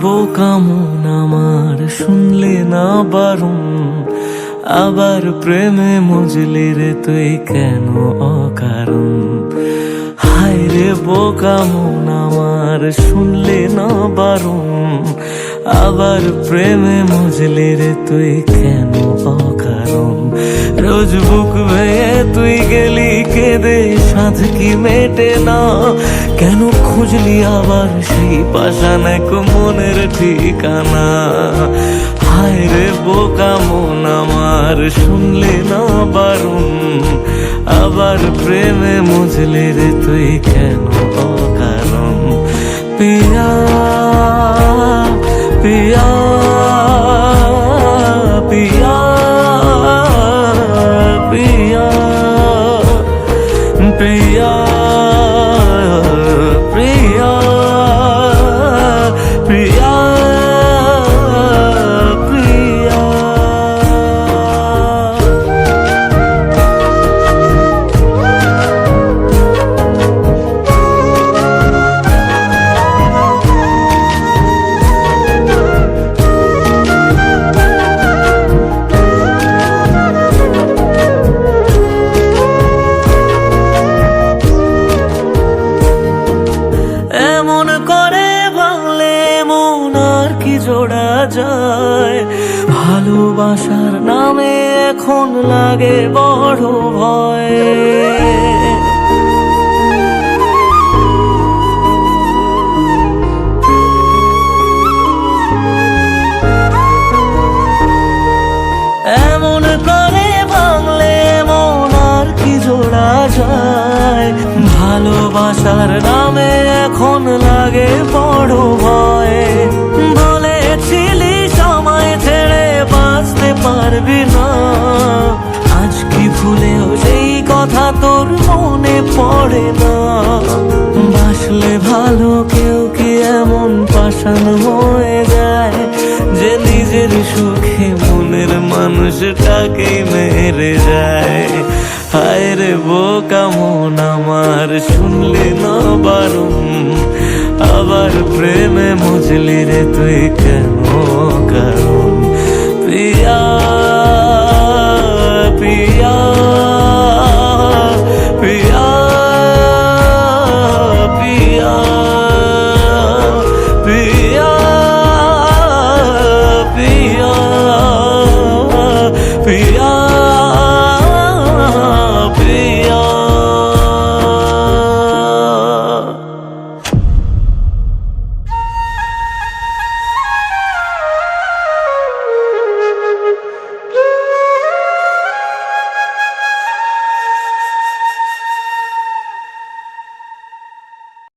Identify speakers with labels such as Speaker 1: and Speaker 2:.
Speaker 1: বোকা মন আমার শুনলে না বারণ, আবার প্রেমে মজলি রে তুই কেন অকারণ। হায় রে বোকা মন আমার শুনলে না বারণ, আবার প্রেমে মজলি রে তুই কেন অকারণ। রোজ বুক ভেঙে তুই গেলি কেঁদে সাধ কি মেটে না, কেন খুঁজলি আবার সেই পাষাণ এক মনের ঠিকানা। হায় রে বোকা মন আমার শুনলে না বারণ, আবার প্রেমে মজলি রে তুই কেন অকারণ। পিয়া পিয়া পিয়া পিয়া পিয়া প্রিয়া প্রিয়া প্রিয়া। এমন করে ভাঙলে মন আর কি জোড়া যায়, ভালোবাসার নামে এখন লাগে বড় ভয়। এমন করে ভাঙলে মন আর কি জোড়া যায়, ভালোবাসার নামে এখন লাগে বড় ভয়। বলেছিলি সময় ছেড়ে বাঁচতে পারবি না, আজ কি ভুলেও সেই কথা তোর মনে পড়ে না। বাসলে ভালো কেউ কি এমন পাষাণ হয়ে যায়, যে নিজের সুখে মনের মানুষটাকেই মেরে যায়। হায় রে বোকা মন আমার শুনলে না বারণ, আবার প্রেমে মজলি রে তুই কেন কারণ। প্রিয়া।